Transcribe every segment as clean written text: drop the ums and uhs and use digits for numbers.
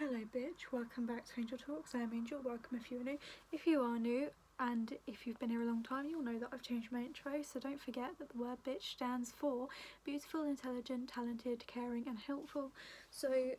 Hello bitch, welcome back to Angel Talks. I am Angel, welcome if you are new. If you are new, and if you've been here a long time, you'll know that I've changed my intro, so don't forget that the word bitch stands for beautiful, intelligent, talented, caring and helpful. So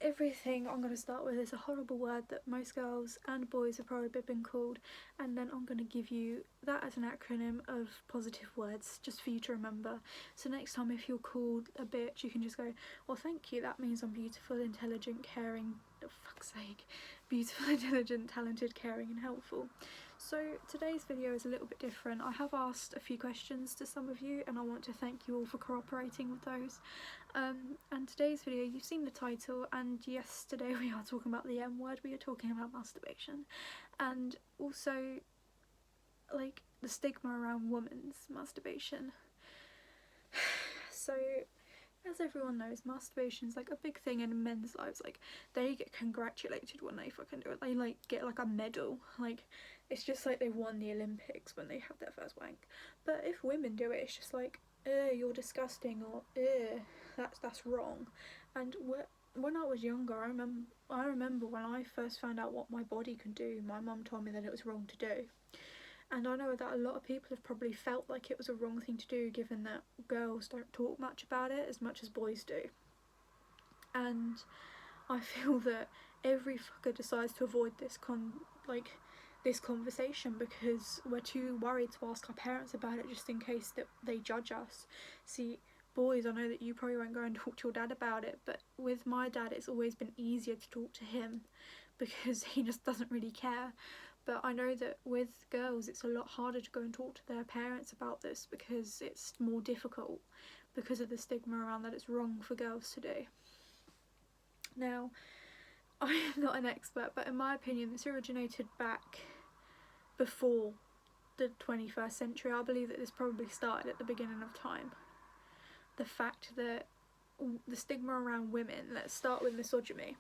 everything I'm going to start with is a horrible word that most girls and boys have probably been called, and then I'm going to give you that as an acronym of positive words just for you to remember. So next time if you're called a bitch, you can just go, well thank you, that means I'm beautiful, intelligent, caring, for fuck's sake, beautiful, intelligent, talented, caring and helpful. So today's video is a little bit different. I have asked a few questions to some of you and I want to thank you all for cooperating with those. And today's video, you've seen the title, and yes, today we are talking about the M word. We are talking about masturbation, and also like the stigma around women's masturbation. So as everyone knows, masturbation is like a big thing in men's lives. Like they get congratulated when they fucking do it. They like get like a medal. Like it's just like they won the Olympics when they have their first wank. But if women do it, it's just like, you're disgusting, or that's wrong. And when I was younger, I remember when I first found out what my body could do, my mum told me that it was wrong to do. And I know that a lot of people have probably felt like it was a wrong thing to do, given that girls don't talk much about it as much as boys do. And I feel that every fucker decides to avoid this conversation because we're too worried to ask our parents about it, just in case that they judge us. See, boys, I know that you probably won't go and talk to your dad about it, but with my dad it's always been easier to talk to him because he just doesn't really care. But I know that with girls it's a lot harder to go and talk to their parents about this because it's more difficult because of the stigma around that it's wrong for girls to do. Now, I am not an expert, but in my opinion this originated back before the 21st century. I believe that this probably started at the beginning of time. The fact that the stigma around women, let's start with misogyny.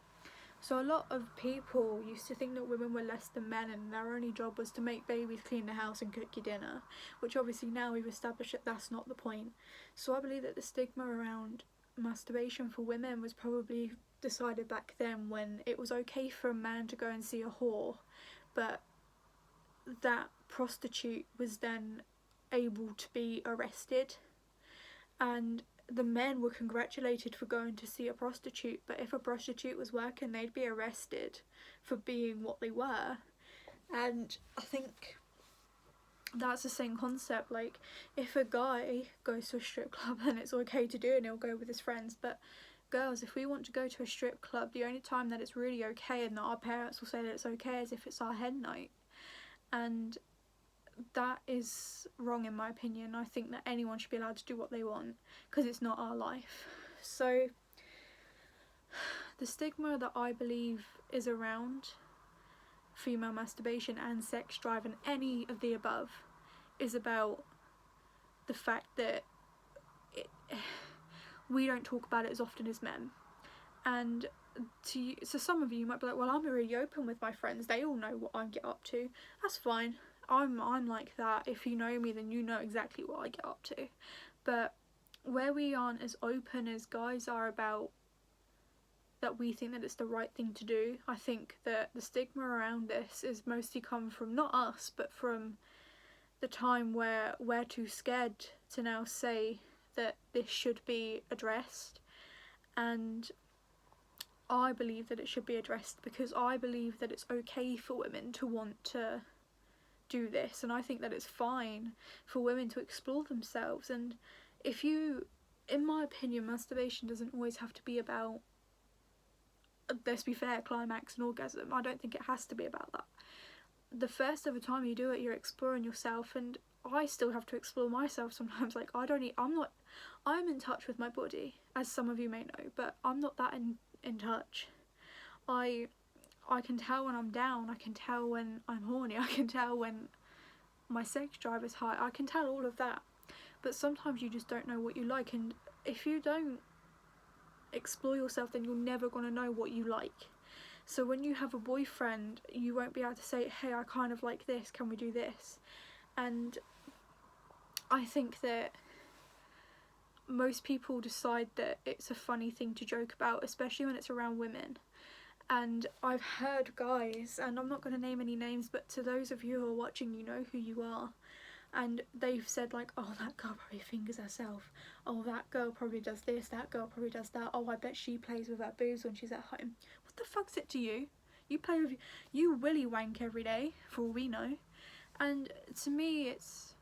So a lot of people used to think that women were less than men and their only job was to make babies, clean the house and cook your dinner, which obviously now we've established that that's not the point. So I believe that the stigma around masturbation for women was probably decided back then, when it was okay for a man to go and see a whore, but that prostitute was then able to be arrested, and the men were congratulated for going to see a prostitute, but if a prostitute was working they'd be arrested for being what they were. And I think that's the same concept. Like if a guy goes to a strip club then it's okay to do and he'll go with his friends, but girls, if we want to go to a strip club, the only time that it's really okay and that our parents will say that it's okay is if it's our hen night, and that is wrong in my opinion. I think that anyone should be allowed to do what they want because it's not our life. So the stigma that I believe is around female masturbation and sex drive and any of the above is about the fact that we don't talk about it as often as men. And so some of you might be like, well, I'm really open with my friends, they all know what I get up to. That's fine. I'm like that. If you know me, then you know exactly what I get up to. But where we aren't as open as guys are about that, we think that it's the right thing to do. I think that the stigma around this is mostly come from not us, but from the time where we're too scared to now say that this should be addressed. And I believe that it should be addressed because I believe that it's okay for women to want to do this, and I think that it's fine for women to explore themselves. And if you, in my opinion, masturbation doesn't always have to be about, let's be fair, climax and orgasm. I don't think it has to be about that. The first ever time you do it, you're exploring yourself, and I still have to explore myself sometimes. Like I'm in touch with my body, as some of you may know, but I'm not that in touch. I can tell when I'm down, I can tell when I'm horny, I can tell when my sex drive is high, I can tell all of that. But sometimes you just don't know what you like, and if you don't explore yourself then you're never going to know what you like. So when you have a boyfriend, you won't be able to say, hey, I kind of like this, can we do this? And I think that most people decide that it's a funny thing to joke about, especially when it's around women. And I've heard guys, and I'm not going to name any names, but to those of you who are watching, you know who you are, and they've said like, oh, that girl probably fingers herself, oh, that girl probably does this, that girl probably does that, oh, I bet she plays with her boobs when she's at home. What the fuck's it to you? You play with, you willy wank every day, for all we know. And to me, it's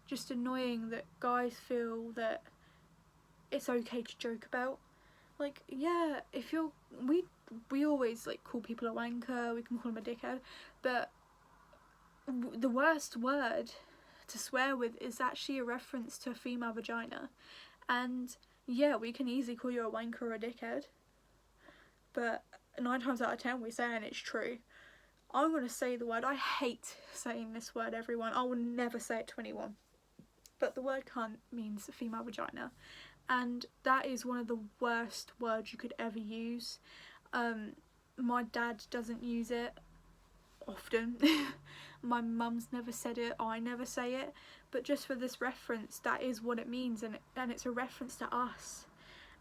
just annoying that guys feel that it's okay to joke about. Like, yeah, if you're, we always like call people a wanker, we can call them a dickhead, but the worst word to swear with is actually a reference to a female vagina. And yeah, we can easily call you a wanker or a dickhead, but 9 times out of 10 we're saying it's true. I'm going to say the word. I hate saying this word, everyone. I will never say it to anyone. But the word cunt means female vagina. And that is one of the worst words you could ever use. My dad doesn't use it often. My mum's never said it. I never say it. But just for this reference, that is what it means. And it's a reference to us.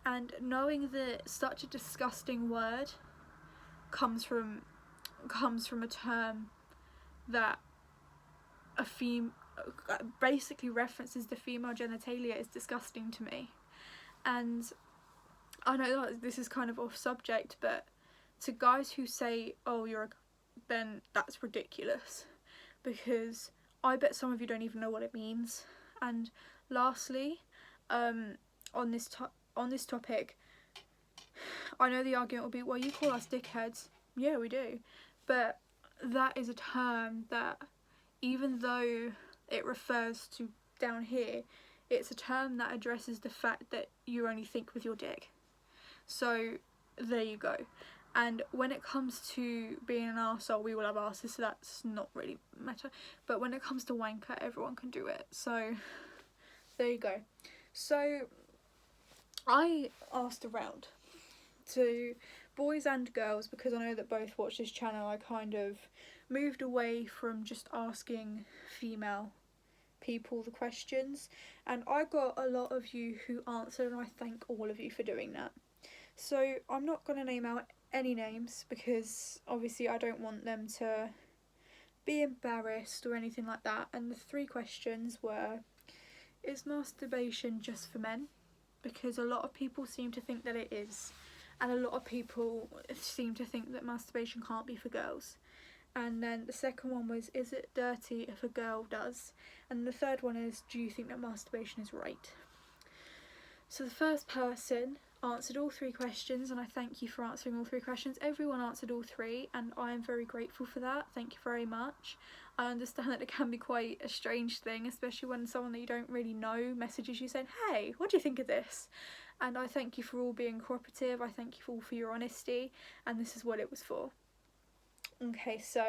And knowing that such a disgusting word comes from a term that basically references the female genitalia is disgusting to me. And I know that this is kind of off subject, but to guys who say, oh, then that's ridiculous, because I bet some of you don't even know what it means. And lastly, on this topic, I know the argument will be, well, you call us dickheads. Yeah, we do. But that is a term that, even though it refers to down here, it's a term that addresses the fact that you only think with your dick. So there you go. And when it comes to being an arsehole, we will have arses, so that's not really matter. But when it comes to wanker, everyone can do it. So there you go. So I asked around to boys and girls, because I know that both watch this channel. I kind of moved away from just asking female people the questions, and I got a lot of you who answered, and I thank all of you for doing that. So I'm not going to name out any names, because obviously I don't want them to be embarrassed or anything like that. And the 3 questions were, is masturbation just for men? Because a lot of people seem to think that it is, and a lot of people seem to think that masturbation can't be for girls. And then the second one was, is it dirty if a girl does? And the third one is, do you think that masturbation is right? So the first person answered all 3 questions, and I thank you for answering all 3 questions. Everyone answered all 3, and I am very grateful for that. Thank you very much. I understand that it can be quite a strange thing, especially when someone that you don't really know messages you saying, hey, what do you think of this? And I thank you for all being cooperative. I thank you all for your honesty, and this is what it was for. Okay, so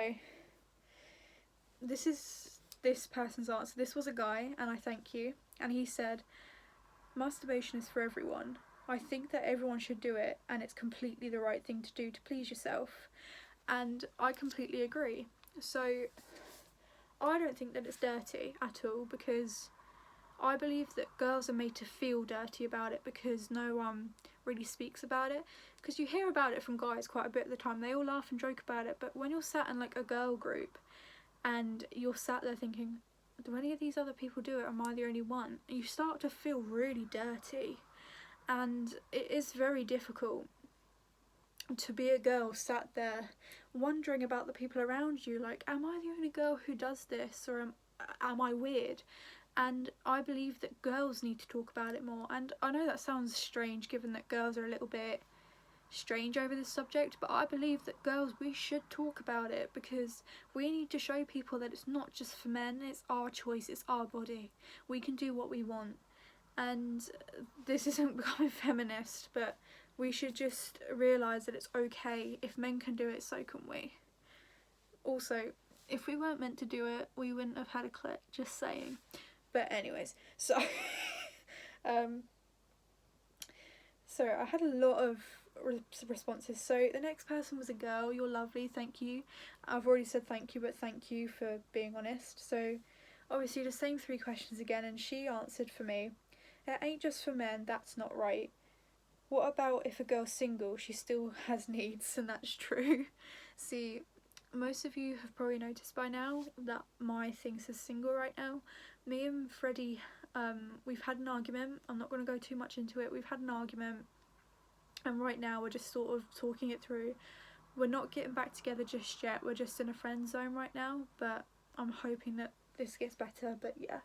this is this person's answer. This was a guy, and I thank you. And he said, masturbation is for everyone. I think that everyone should do it, and it's completely the right thing to do to please yourself. And I completely agree. So I don't think that it's dirty at all, because I believe that girls are made to feel dirty about it, because no one really speaks about it. Because you hear about it from guys quite a bit of the time. They all laugh and joke about it, but when you're sat in like a girl group and you're sat there thinking, do any of these other people do it, or am I the only one? You start to feel really dirty, and it is very difficult to be a girl sat there wondering about the people around you, like, am I the only girl who does this, or am I weird? And I believe that girls need to talk about it more. And I know that sounds strange, given that girls are a little bit strange over this subject, but I believe that girls, we should talk about it, because we need to show people that it's not just for men, it's our choice, it's our body, we can do what we want. And this isn't becoming feminist, but we should just realise that it's okay. If men can do it, so can we. Also, if we weren't meant to do it, we wouldn't have had a clit, just saying. But anyways, so so I had a lot of responses. So the next person was a girl. You're lovely, thank you. I've already said thank you, but thank you for being honest. So obviously the same 3 questions again, and she answered for me, it ain't just for men, that's not right. what about if a girl's single, she still has needs? And that's true. See, most of you have probably noticed by now that my thing says single right now. Me and Freddie, we've had an argument. I'm not going to go too much into it. We've had an argument, and right now we're just sort of talking it through. We're not getting back together just yet. We're just in a friend zone right now, but I'm hoping that this gets better. But yeah,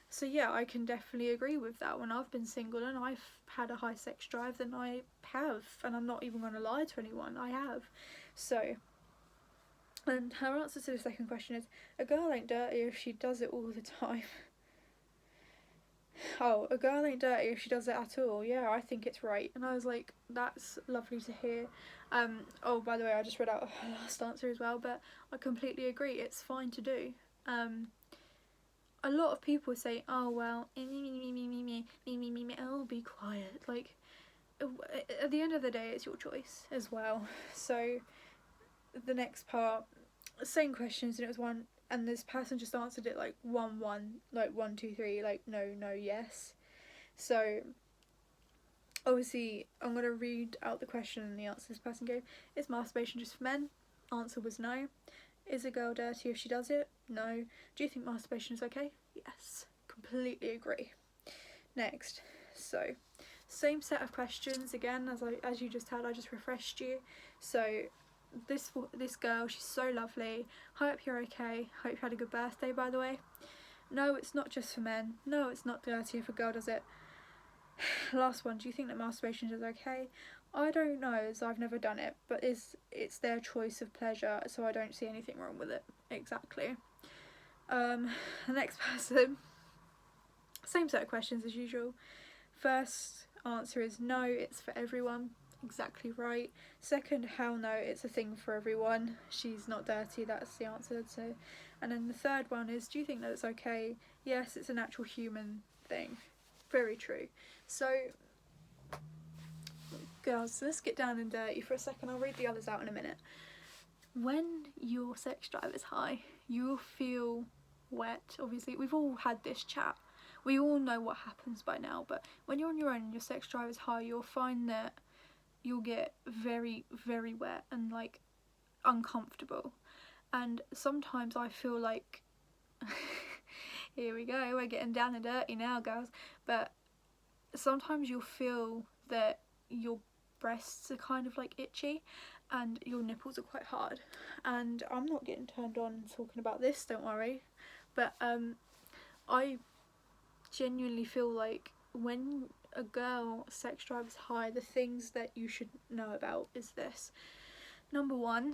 so yeah, I can definitely agree with that. When I've been single and I've had a high sex drive, then I have, and I'm not even going to lie to anyone, I have. So, and her answer to the second question is, a girl ain't dirty if she does it all the time. Oh, a girl ain't dirty if she does it at all. Yeah, I think it's right. And I was like, that's lovely to hear. Oh, by the way, I just read out her last answer as well, but I completely agree. It's fine to do. A lot of people say, oh, well, oh, be quiet. Like, at the end of the day, it's your choice as well. So, the next part, same questions, and it was one, and this person just answered it like 1-1, like 1, 2, 3, like no, yes. So obviously I'm gonna read out the question and the answer this person gave. Is masturbation just for men? Answer was no. Is a girl dirty if she does it? No. Do you think masturbation is okay? Yes. Completely agree. Next. So same set of questions again as you just had. I just refreshed you. So this girl, she's so lovely. Hope you're okay. Hope you had a good birthday, by the way. No, it's not just for men. No, it's not dirty if a girl does it. Last one. Do you think that masturbation is okay? I don't know, as I've never done it, but it's their choice of pleasure, so I don't see anything wrong with it. Exactly. The next person. Same set of questions as usual. First answer is no, it's for everyone. Exactly right. Second, hell no, it's a thing for everyone. She's not dirty, that's the answer. So, and then the third one is, do you think that it's okay? Yes, it's a natural human thing. Very true. So, girls, let's get down and dirty for a second. I'll read the others out in a minute. When your sex drive is high, you'll feel wet. Obviously, we've all had this chat. We all know what happens by now, but when you're on your own and your sex drive is high, you'll find that you'll get very, very wet and like uncomfortable. And sometimes I feel like here we go, we're getting down and dirty now, girls. But sometimes you'll feel that your breasts are kind of like itchy and your nipples are quite hard. And I'm not getting turned on talking about this, don't worry. But I genuinely feel like when a girl sex drive is high, the things that you should know about is this. Number one,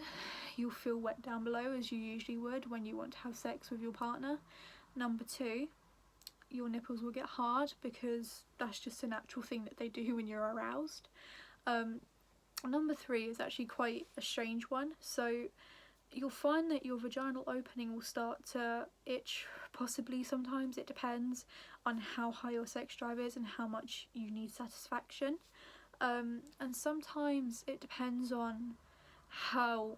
you'll feel wet down below as you usually would when you want to have sex with your partner. Number two, your nipples will get hard because that's just a natural thing that they do when you're aroused. Number three is actually quite a strange one. So you'll find that your vaginal opening will start to itch, possibly sometimes. It depends on how high your sex drive is and how much you need satisfaction. And sometimes it depends on how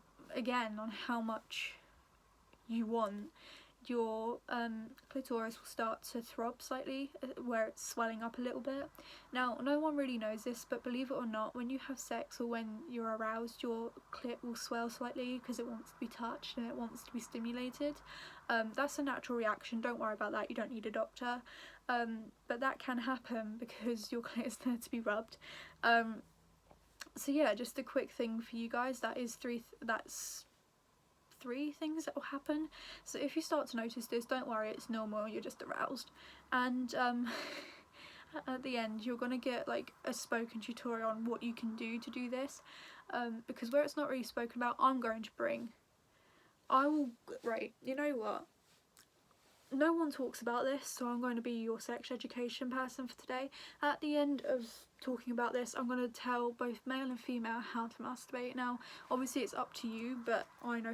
much you want. Your clitoris will start to throb slightly, where it's swelling up a little bit. Now, no one really knows this, but believe it or not, when you have sex or when you're aroused, your clit will swell slightly because it wants to be touched and it wants to be stimulated. That's a natural reaction, don't worry about that, you don't need a doctor. But that can happen because your clit is there to be rubbed. So yeah, just a quick thing for you guys, that's three things that will happen. So if you start to notice this, don't worry, it's normal, you're just aroused. And at the end you're gonna get like a spoken tutorial on what you can do to do this, because where it's not really spoken about, right, you know what, no one talks about this, so I'm going to be your sex education person for today. At the end of talking about this, I'm going to tell both male and female how to masturbate. Now, obviously it's up to you, but I know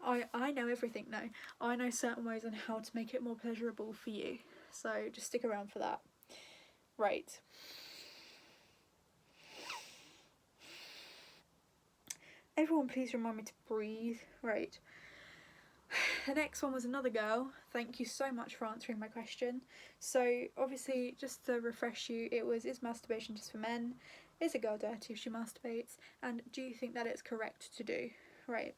I know everything now. I know certain ways on how to make it more pleasurable for you. So just stick around for that. Right. Everyone please remind me to breathe. Right. the next one was another girl. Thank you so much for answering my question. So obviously, just to refresh you, it was, is masturbation just for men? Is a girl dirty if she masturbates? And do you think that it's correct to do? Right.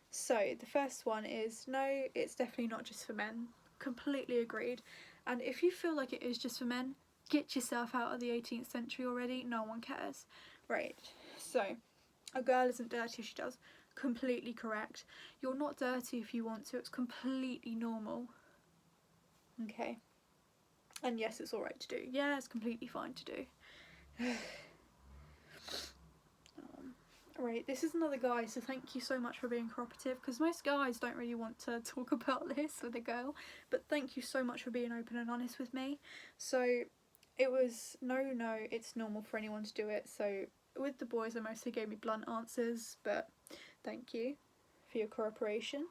So the first one is, no, it's definitely not just for men. Completely agreed. And if you feel like it is just for men, get yourself out of the 18th century already. No one cares. Right. So a girl isn't dirty if she does. Completely correct. You're not dirty if you want to. It's completely normal. Okay. And yes, it's alright to do. Yeah, it's completely fine to do. Right, this is another guy, so thank you so much for being cooperative, because most guys don't really want to talk about this with a girl, but thank you so much for being open and honest with me. So it was, no, it's normal for anyone to do it. So with the boys, they mostly gave me blunt answers, but thank you for your cooperation.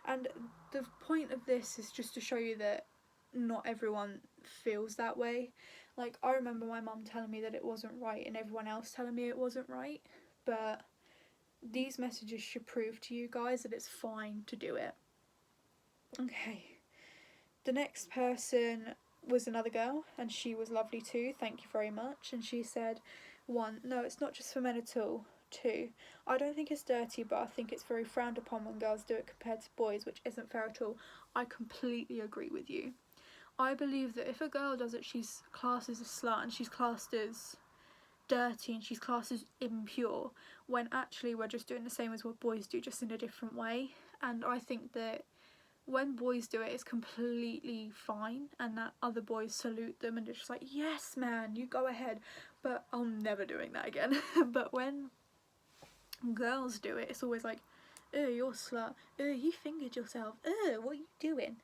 And the point of this is just to show you that not everyone feels that way. Like, I remember my mum telling me that it wasn't right and everyone else telling me it wasn't right, but these messages should prove to you guys that it's fine to do it. Okay. The next person was another girl, and she was lovely too. Thank you very much. And she said, 1, no, it's not just for men at all. 2, I don't think it's dirty, but I think it's very frowned upon when girls do it compared to boys, which isn't fair at all. I completely agree with you. I believe that if a girl does it, she's classed as a slut and she's classed as dirty and she's classed as impure, when actually we're just doing the same as what boys do, just in a different way. And I think that when boys do it, it's completely fine, and that other boys salute them and they're just like, yes man, you go ahead, but I'm never doing that again. But when girls do it, it's always like, you're a slut, you fingered yourself, what are you doing?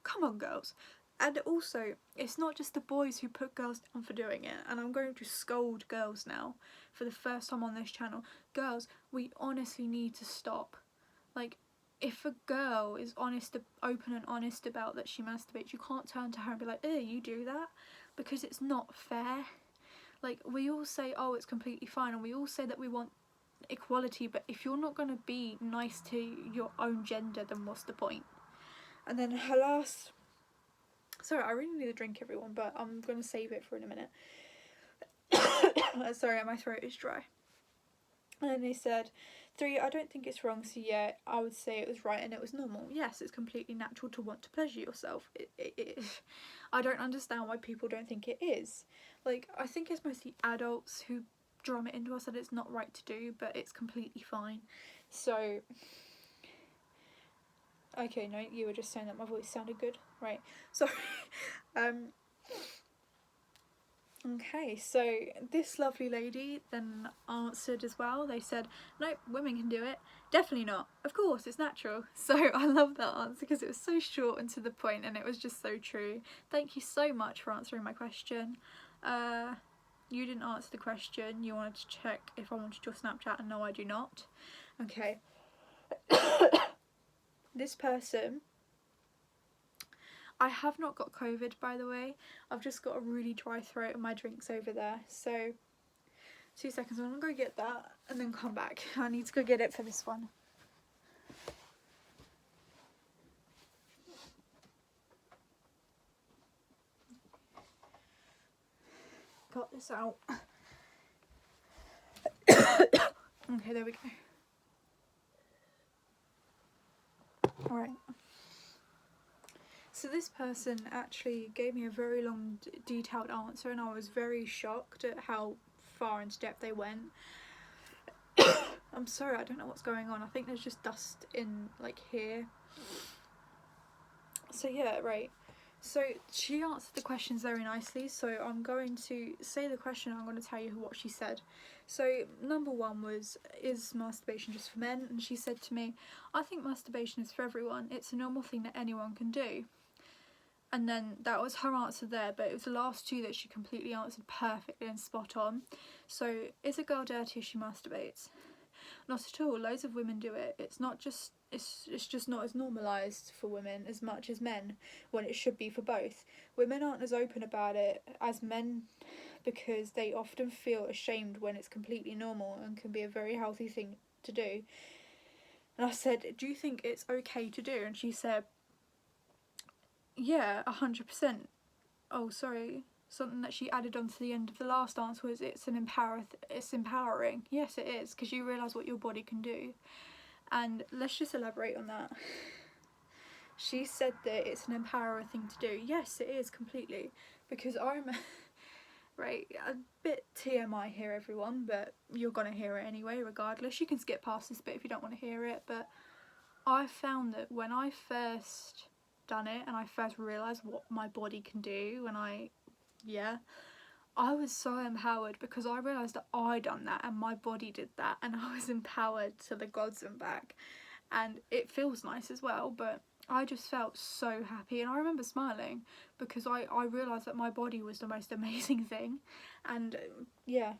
Come on, girls. And also, it's not just the boys who put girls down for doing it, and I'm going to scold girls now for the first time on this channel. Girls, we honestly need to stop. Like, if a girl is open and honest about that she masturbates, you can't turn to her and be like, you do that, because it's not fair. Like, we all say, oh, it's completely fine, and we all say that we want equality, but if you're not going to be nice to your own gender, then what's the point? And then her last... Sorry, I really need a drink, everyone, but I'm going to save it for in a minute. Sorry, my throat is dry. And then they said, 3, I don't think it's wrong, so yeah, I would say it was right and it was normal. Yes, it's completely natural to want to pleasure yourself. I don't understand why people don't think it is. Like, I think it's mostly adults who drum it into us that it's not right to do, but it's completely fine. So... Okay, no, you were just saying that my voice sounded good. Right, sorry. Okay, so this lovely lady then answered as well. They said, nope, women can do it. Definitely not. Of course, it's natural. So I love that answer because it was so short and to the point, and it was just so true. Thank you so much for answering my question. You didn't answer the question. You wanted to check if I wanted your Snapchat, and no, I do not. Okay. This person, I have not got COVID, by the way. I've just got a really dry throat and my drink's over there. So, 2 seconds, I'm gonna go get that and then come back. I need to go get it for this one. Got this out. Okay, there we go. Alright. So this person actually gave me a very long detailed answer, and I was very shocked at how far into depth they went. I'm sorry, I don't know what's going on. I think there's just dust in like here. So yeah, right. So she answered the questions very nicely, so I'm going to say the question and I'm going to tell you what she said. So number 1 was, is masturbation just for men? And she said to me, I think masturbation is for everyone. It's a normal thing that anyone can do. And then that was her answer there, but it was the last 2 that she completely answered perfectly and spot on. So, is a girl dirty if she masturbates? Not at all. Loads of women do it. It's just not as normalised for women as much as men, when it should be for both. Women aren't as open about it as men because they often feel ashamed when it's completely normal and can be a very healthy thing to do. And I said, do you think it's okay to do? And she said, yeah, 100%. Oh, sorry. Something that she added on to the end of the last answer was it's empowering. Yes, it is, because you realise what your body can do. And let's just elaborate on that. She said that it's an empowering thing to do. Yes, it is, completely. Because I'm right, a bit TMI here, everyone, but you're gonna hear it anyway, regardless. You can skip past this bit if you don't want to hear it, but I found that when I first done it and I first realised what my body can do, when I was so empowered, because I realised that I done that and my body did that, and I was empowered to the gods and back, and it feels nice as well. But I just felt so happy, and I remember smiling because I realised that my body was the most amazing thing. And yeah.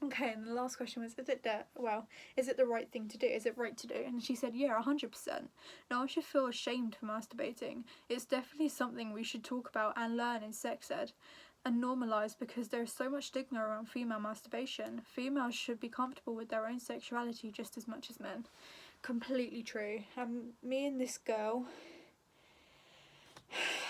Okay, and the last question was, is it the right thing to do? Is it right to do? And she said, yeah, 100%. No one should feel ashamed for masturbating. It's definitely something we should talk about and learn in sex ed and normalise, because there is so much stigma around female masturbation. Females should be comfortable with their own sexuality just as much as men. Completely true. Me and this girl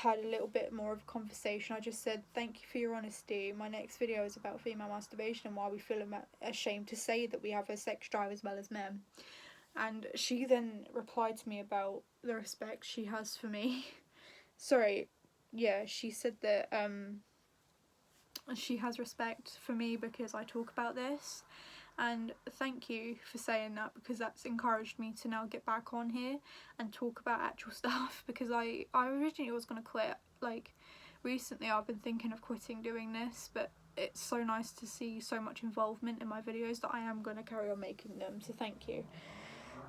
had a little bit more of a conversation. I just said, thank you for your honesty. My next video is about female masturbation and why we feel ashamed to say that we have a sex drive as well as men. And she then replied to me about the respect she has for me. Sorry, yeah, she said that she has respect for me because I talk about this. And thank you for saying that, because that's encouraged me to now get back on here and talk about actual stuff, because I originally was going to quit. Like, recently I've been thinking of quitting doing this, but it's so nice to see so much involvement in my videos that I am going to carry on making them, so thank you.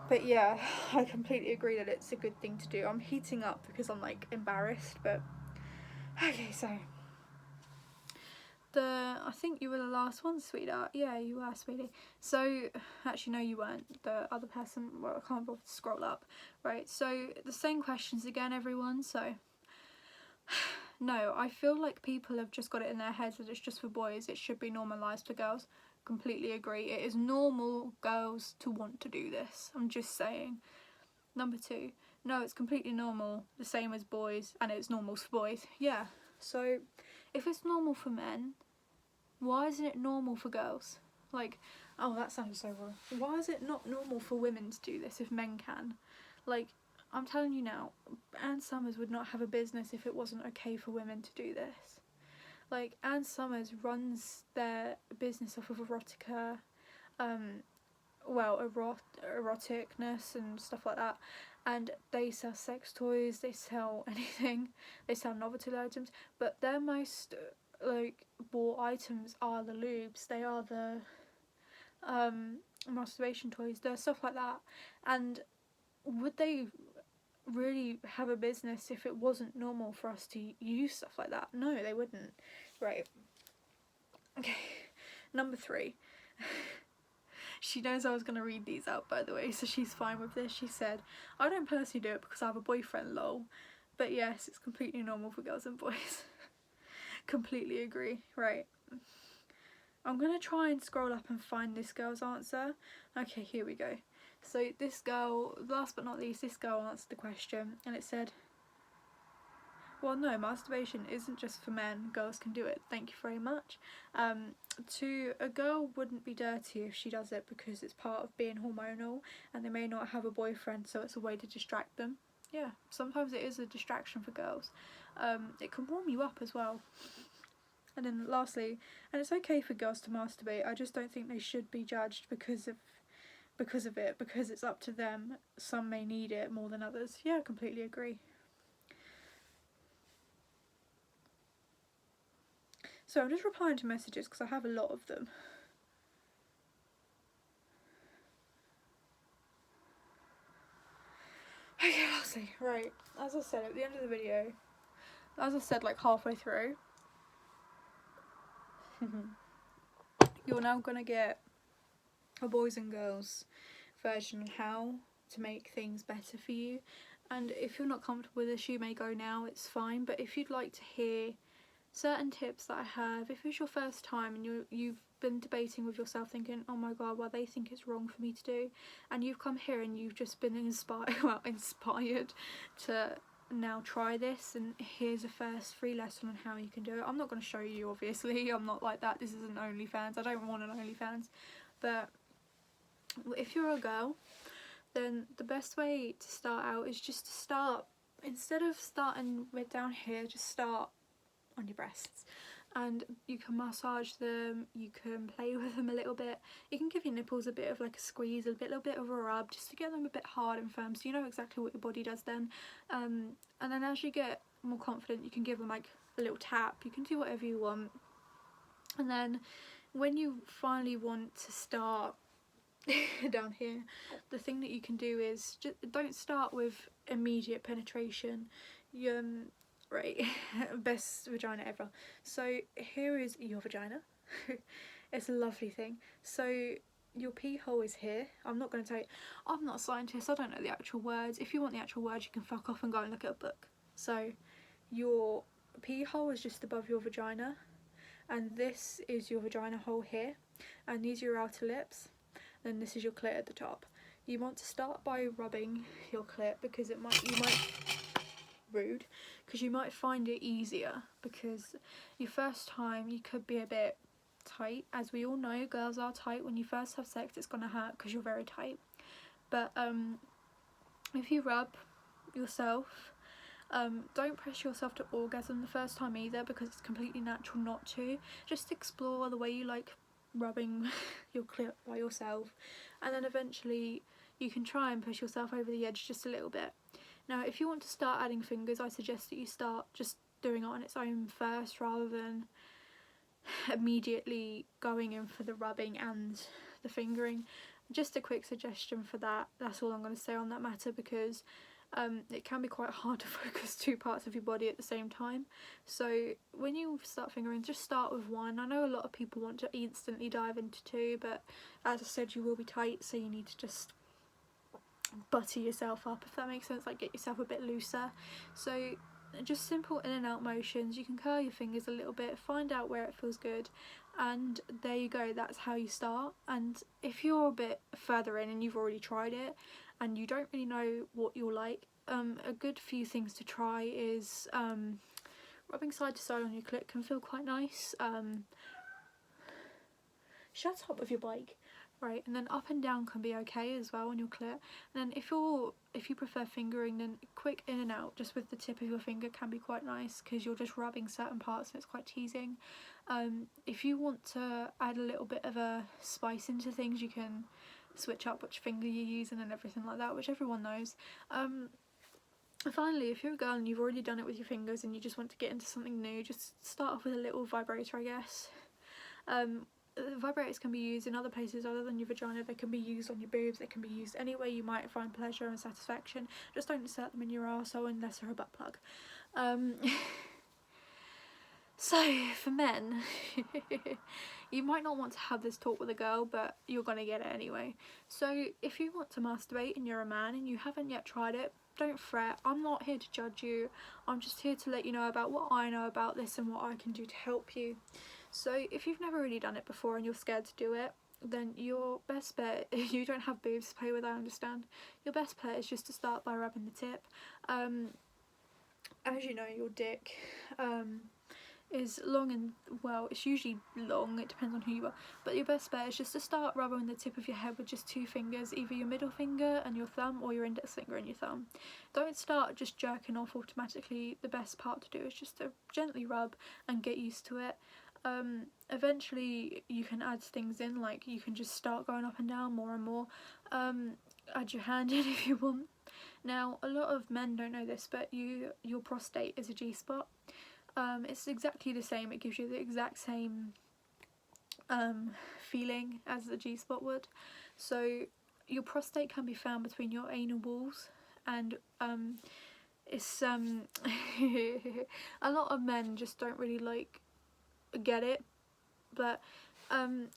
But yeah, I completely agree that it's a good thing to do. I'm heating up because I'm like embarrassed, but okay, so I think you were the last one, sweetheart. Yeah, you were, sweetie. So, actually, no, you weren't. The other person, well, I can't bother to scroll up. Right, so the same questions again, everyone. So, no, I feel like people have just got it in their heads that it's just for boys. It should be normalised for girls. Completely agree. It is normal, girls, to want to do this. I'm just saying. Number 2, no, it's completely normal, the same as boys, and it's normal for boys. Yeah, so if it's normal for men, why isn't it normal for girls? Like, oh, that sounds so wrong. Why is it not normal for women to do this if men can? Like, I'm telling you now, Anne Summers would not have a business if it wasn't okay for women to do this. Like, Anne Summers runs their business off of erotica, eroticness and stuff like that, and they sell sex toys, they sell anything, they sell novelty items, but their most bought items are the lubes, they are the masturbation toys, the stuff like that. And would they really have a business if it wasn't normal for us to use stuff like that? No, they wouldn't. Right, okay, number 3. She knows I was going to read these out, by the way, so she's fine with this. She said, I don't personally do it because I have a boyfriend, lol. But yes, it's completely normal for girls and boys. Completely agree. Right. I'm going to try and scroll up and find this girl's answer. Okay, here we go. So this girl, last but not least, this girl answered the question, and it said, well, no, masturbation isn't just for men, girls can do it. Thank you very much. A girl wouldn't be dirty if she does it because it's part of being hormonal, and they may not have a boyfriend, so it's a way to distract them. Yeah, sometimes it is a distraction for girls. It can warm you up as well. And then lastly, and it's okay for girls to masturbate, I just don't think they should be judged because of it, because it's up to them. Some may need it more than others. Yeah, I completely agree. So I'm just replying to messages because I have a lot of them. Okay, lastly, right, as I said at the end of the video, as I said like halfway through, you're now going to get a boys and girls version of how to make things better for you. And if you're not comfortable with this, you may go now, it's fine. But if you'd like to hear certain tips that I have, if it's your first time and you've been debating with yourself thinking, oh my god, well, they think it's wrong for me to do, and you've come here and you've just been inspired to now try this, and here's a first free lesson on how you can do it. I'm not going to show you, obviously, I'm not like that, this isn't OnlyFans, I don't want an OnlyFans, but if you're a girl, then the best way to start out is just to start, instead of starting with down here, just start on your breasts, and you can massage them, you can play with them a little bit, you can give your nipples a bit of like a squeeze, a little bit of a rub, just to get them a bit hard and firm so you know exactly what your body does then, and then as you get more confident you can give them like a little tap, you can do whatever you want, and then when you finally want to start down here, the thing that you can do is just don't start with immediate penetration. Right, best vagina ever. So here is your vagina. It's a lovely thing. So your pee hole is here. I'm not going to tell you, I'm not a scientist, I don't know the actual words. If you want the actual words you can fuck off and go and look at a book. So your pee hole is just above your vagina, and this is your vagina hole here, and these are your outer lips, and this is your clit at the top. You want to start by rubbing your clit because you might rude, because you might find it easier, because your first time you could be a bit tight. As we all know, girls are tight. When you first have sex it's gonna hurt because you're very tight, but if you rub yourself, don't press yourself to orgasm the first time either, because it's completely natural not to. Just explore the way you like rubbing your clit by yourself, and then eventually you can try and push yourself over the edge just a little bit. Now if you want to start adding fingers, I suggest that you start just doing it on its own first rather than immediately going in for the rubbing and the fingering. Just a quick suggestion for that, that's all I'm going to say on that matter, because it can be quite hard to focus two parts of your body at the same time. So when you start fingering, just start with one. I know a lot of people want to instantly dive into two, but as I said, you will be tight, so you need to just butter yourself up, if that makes sense, like get yourself a bit looser. So just simple in and out motions. You can curl your fingers a little bit, find out where it feels good, and there you go, that's how you start. And if you're a bit further in and you've already tried it and you don't really know what you'll like, a good few things to try is rubbing side to side on your clit can feel quite nice. Shut up with your bike. Right, and then up and down can be okay as well on your clit. And then if you prefer fingering, then quick in and out just with the tip of your finger can be quite nice, because you're just rubbing certain parts and it's quite teasing. If you want to add a little bit of a spice into things, you can switch up which finger you're using and everything like that, which everyone knows. Finally, if you're a girl and you've already done it with your fingers and you just want to get into something new, just start off with a little vibrator, I guess. Vibrators can be used in other places other than your vagina. They can be used on your boobs, they can be used anywhere you might find pleasure and satisfaction. Just don't insert them in your arsehole unless they're a butt plug. So for men, you might not want to have this talk with a girl, but you're going to get it anyway. So if you want to masturbate and you're a man and you haven't yet tried it, don't fret. I'm not here to judge you, I'm just here to let you know about what I know about this and what I can do to help you. So if you've never really done it before and you're scared to do it, then your best bet, if you don't have boobs to play with, I understand, your best bet is just to start by rubbing the tip. As you know, your dick is long, and well, it's usually long, it depends on who you are, but your best bet is just to start rubbing the tip of your head with just two fingers, either your middle finger and your thumb or your index finger and your thumb. Don't start just jerking off automatically. The best part to do is just to gently rub and get used to it. Eventually you can add things in, like you can just start going up and down more and more. Add your hand in if you want. Now a lot of men don't know this, but your prostate is a G-spot. It's exactly the same, it gives you the exact same feeling as the G-spot would. So your prostate can be found between your anal walls, and it's a lot of men just don't really like get it, but the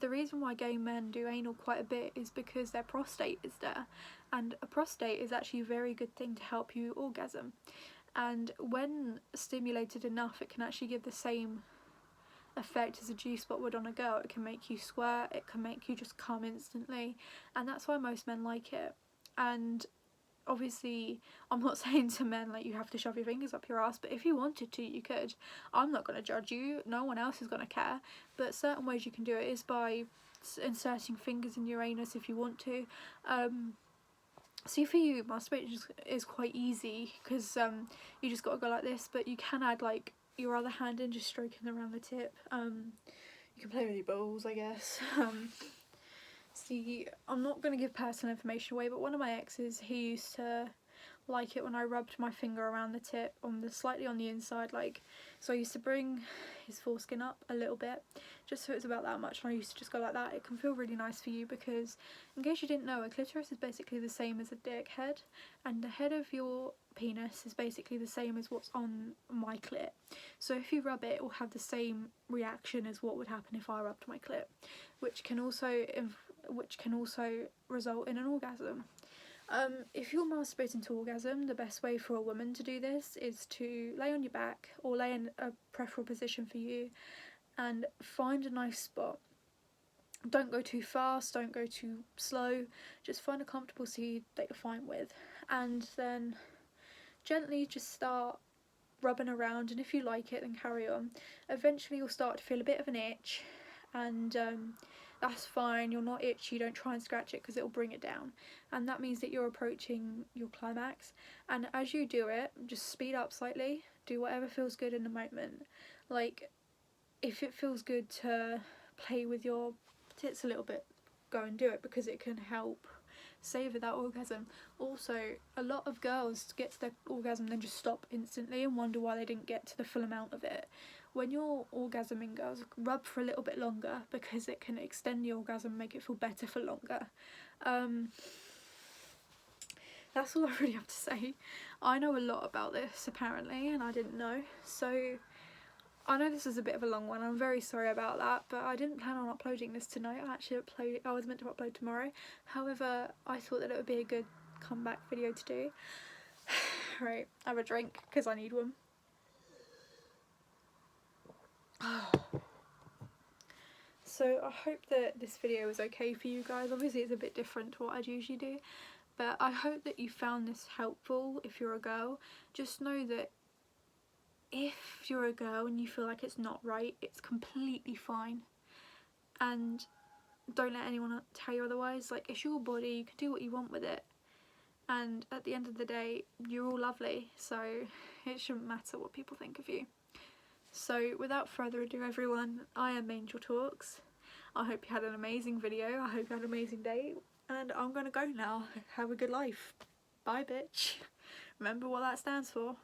reason why gay men do anal quite a bit is because their prostate is there, and a prostate is actually a very good thing to help you orgasm, and when stimulated enough it can actually give the same effect as a G-spot would on a girl. It can make you squirt, it can make you just come instantly, and that's why most men like it. And obviously I'm not saying to men like you have to shove your fingers up your ass, but if you wanted to, you could. I'm not going to judge you, no one else is going to care, but certain ways you can do it is by inserting fingers in your anus if you want to. See, for you, masturbation is quite easy because you just got to go like this, but you can add like your other hand in, just stroking around the tip. You can play with your balls, I guess. See, I'm not going to give personal information away, but one of my exes, he used to like it when I rubbed my finger around the tip slightly on the inside, like, so I used to bring his foreskin up a little bit just so it's about that much, and I used to just go like that. It can feel really nice for you because, in case you didn't know, a clitoris is basically the same as a dick head, and the head of your penis is basically the same as what's on my clit, so if you rub it, it will have the same reaction as what would happen if I rubbed my clit, which can also result in an orgasm. If you're masturbating to orgasm, the best way for a woman to do this is to lay on your back or lay in a preferable position for you and find a nice spot. Don't go too fast, don't go too slow, just find a comfortable seat that you're fine with, and then gently just start rubbing around, and if you like it then carry on. Eventually you'll start to feel a bit of an itch, and that's fine, you're not itchy, don't try and scratch it because it'll bring it down, and that means that you're approaching your climax. And as you do it, just speed up slightly, do whatever feels good in the moment. Like, if it feels good to play with your tits a little bit, go and do it because it can help savour that orgasm. Also, a lot of girls get to their orgasm then just stop instantly and wonder why they didn't get to the full amount of it. When you're orgasming, girls, rub for a little bit longer because it can extend the orgasm, make it feel better for longer. That's all I really have to say. I know a lot about this apparently, and I didn't know, so I know this is a bit of a long one, I'm very sorry about that, but I didn't plan on uploading this tonight. I was meant to upload tomorrow, however I thought that it would be a good comeback video to do. Right, have a drink because I need one. So I hope that this video was okay for you guys. Obviously it's a bit different to what I'd usually do, but I hope that you found this helpful. If you're a girl, just know that if you're a girl and you feel like it's not right, it's completely fine, and don't let anyone tell you otherwise. Like, it's your body, you can do what you want with it, and at the end of the day you're all lovely, so it shouldn't matter what people think of you. So without further ado everyone, I am Angel Talks. I hope you had an amazing video, I hope you had an amazing day, and I'm gonna go now. Have a good life. Bye bitch. Remember what that stands for.